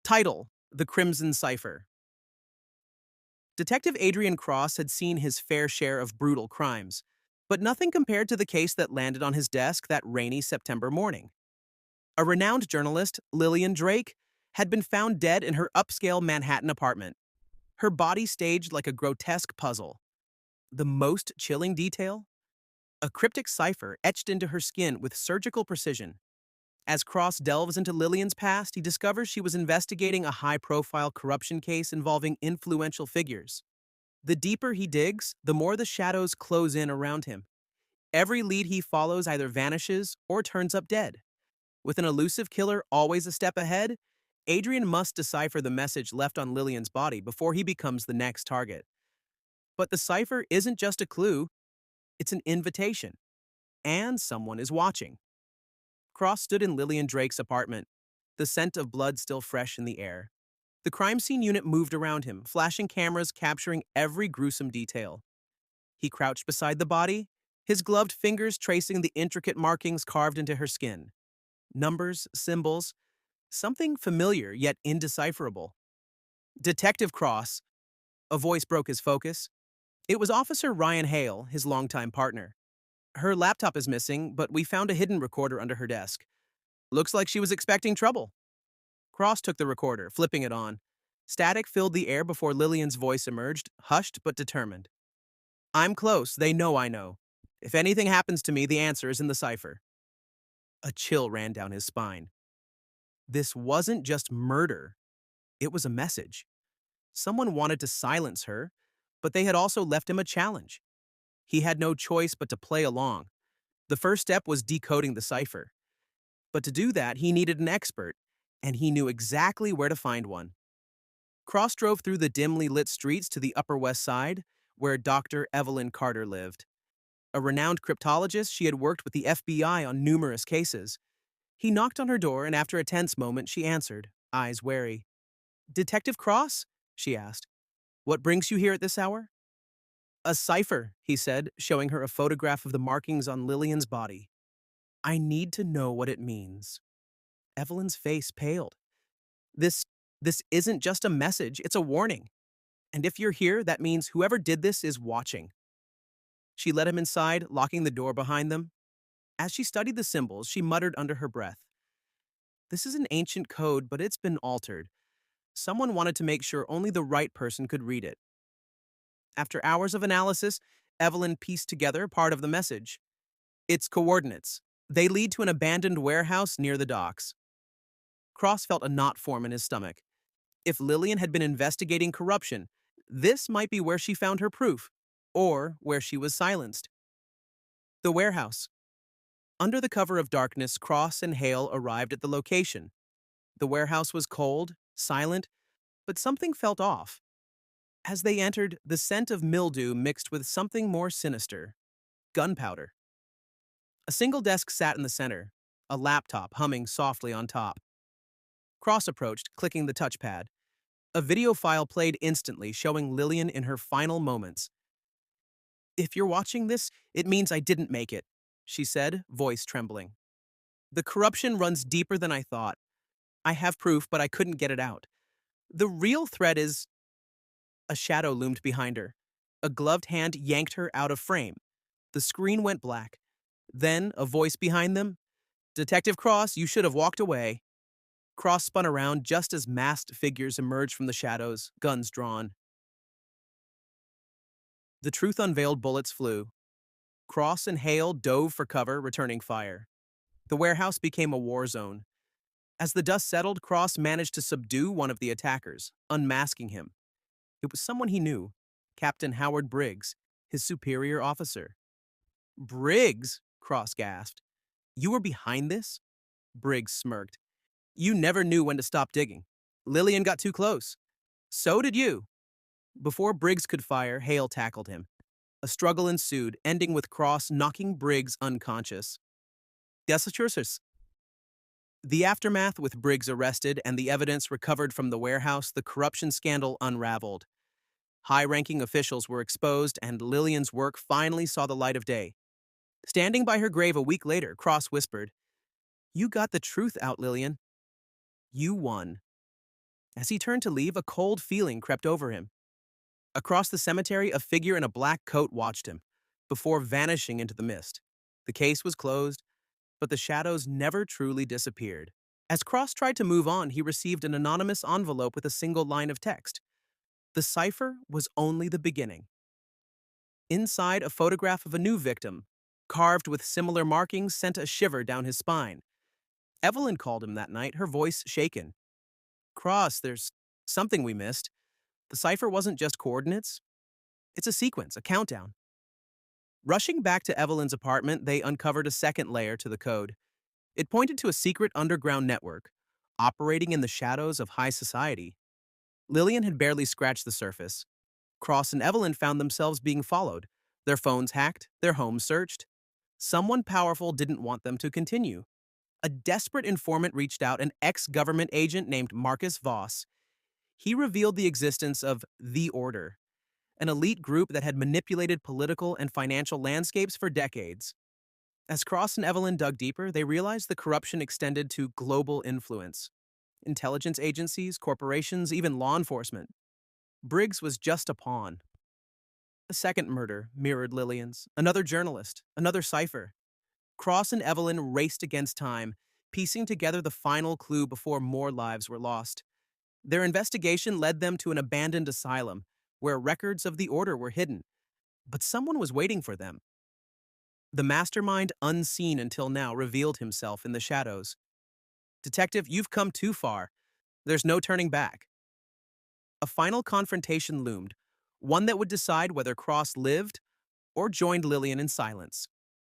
Title: The Crimson Cipher. Detective Adrian Cross had seen his fair share of brutal crimes, but nothing compared to the case that landed on his desk that rainy September morning. A renowned journalist, Lillian Drake, had been found dead in her upscale Manhattan apartment, her body staged like a grotesque puzzle. The most chilling detail? A cryptic cipher etched into her skin with surgical precision. As Cross delves into Lillian's past, he discovers she was investigating a high-profile corruption case involving influential figures. The deeper he digs, the more the shadows close in around him. Every lead he follows either vanishes or turns up dead. With an elusive killer always a step ahead, Adrian must decipher the message left on Lillian's body before he becomes the next target. But the cipher isn't just a clue, it's an invitation. And someone is watching. Cross stood in Lillian Drake's apartment, the scent of blood still fresh in the air. The crime scene unit moved around him, flashing cameras capturing every gruesome detail. He crouched beside the body, his gloved fingers tracing the intricate markings carved into her skin. Numbers, symbols, something familiar yet indecipherable. Detective Cross. A voice broke his focus. It was Officer Ryan Hale, his longtime partner. Her laptop is missing, but we found a hidden recorder under her desk. Looks like she was expecting trouble. Cross took the recorder, flipping it on. Static filled the air before Lillian's voice emerged, hushed but determined. I'm close, they know I know. If anything happens to me, the answer is in the cipher. A chill ran down his spine. This wasn't just murder, it was a message. Someone wanted to silence her, but they had also left him a challenge. He had no choice but to play along. The first step was decoding the cipher. But to do that, he needed an expert, and he knew exactly where to find one. Cross drove through the dimly lit streets to the Upper West Side, where Dr. Evelyn Carter lived. A renowned cryptologist, she had worked with the FBI on numerous cases. He knocked on her door, and after a tense moment, she answered, eyes wary. Detective Cross? She asked. What brings you here at this hour? A cipher, he said, showing her a photograph of the markings on Lillian's body. I need to know what it means. Evelyn's face paled. This isn't just a message, it's a warning. And if you're here, that means whoever did this is watching. She led him inside, locking the door behind them. As she studied the symbols, she muttered under her breath. This is an ancient code, but it's been altered. Someone wanted to make sure only the right person could read it. After hours of analysis, Evelyn pieced together part of the message. Its coordinates. They lead to an abandoned warehouse near the docks. Cross felt a knot form in his stomach. If Lillian had been investigating corruption, this might be where she found her proof, or where she was silenced. The warehouse. Under the cover of darkness, Cross and Hale arrived at the location. The warehouse was cold, silent, but something felt off. As they entered, the scent of mildew mixed with something more sinister. Gunpowder. A single desk sat in the center, a laptop humming softly on top. Cross approached, clicking the touchpad. A video file played instantly, showing Lillian in her final moments. If you're watching this, it means I didn't make it, she said, voice trembling. The corruption runs deeper than I thought. I have proof, but I couldn't get it out. The real threat is... A shadow loomed behind her. A gloved hand yanked her out of frame. The screen went black. Then, a voice behind them. Detective Cross, you should have walked away. Cross spun around just as masked figures emerged from the shadows, guns drawn. The truth unveiled, bullets flew. Cross and Hale dove for cover, returning fire. The warehouse became a war zone. As the dust settled, Cross managed to subdue one of the attackers, unmasking him. It was someone he knew, Captain Howard Briggs, his superior officer. Briggs? Cross gasped. You were behind this? Briggs smirked. You never knew when to stop digging. Lillian got too close. So did you. Before Briggs could fire, Hale tackled him. A struggle ensued, ending with Cross knocking Briggs unconscious. Disappearances. The aftermath, with Briggs arrested and the evidence recovered from the warehouse, the corruption scandal unraveled. High-ranking officials were exposed, and Lillian's work finally saw the light of day. Standing by her grave a week later, Cross whispered, You got the truth out, Lillian. You won. As he turned to leave, a cold feeling crept over him. Across the cemetery, a figure in a black coat watched him, before vanishing into the mist. The case was closed, but the shadows never truly disappeared. As Cross tried to move on, he received an anonymous envelope with a single line of text. The cipher was only the beginning. Inside, a photograph of a new victim, carved with similar markings, sent a shiver down his spine. Evelyn called him that night, her voice shaken. Cross, there's something we missed. The cipher wasn't just coordinates, it's a sequence, a countdown. Rushing back to Evelyn's apartment, they uncovered a second layer to the code. It pointed to a secret underground network, operating in the shadows of high society. Lillian had barely scratched the surface. Cross and Evelyn found themselves being followed, their phones hacked, their homes searched. Someone powerful didn't want them to continue. A desperate informant reached out, an ex-government agent named Marcus Voss. He revealed the existence of the Order, an elite group that had manipulated political and financial landscapes for decades. As Cross and Evelyn dug deeper, they realized the corruption extended to global influence. Intelligence agencies, corporations, even law enforcement. Briggs was just a pawn. A second murder mirrored Lillian's, another journalist, another cipher. Cross and Evelyn raced against time, piecing together the final clue before more lives were lost. Their investigation led them to an abandoned asylum, where records of the Order were hidden. But someone was waiting for them. The mastermind, unseen until now, revealed himself in the shadows. Detective, you've come too far. There's no turning back. A final confrontation loomed, one that would decide whether Cross lived or joined Lillian in silence.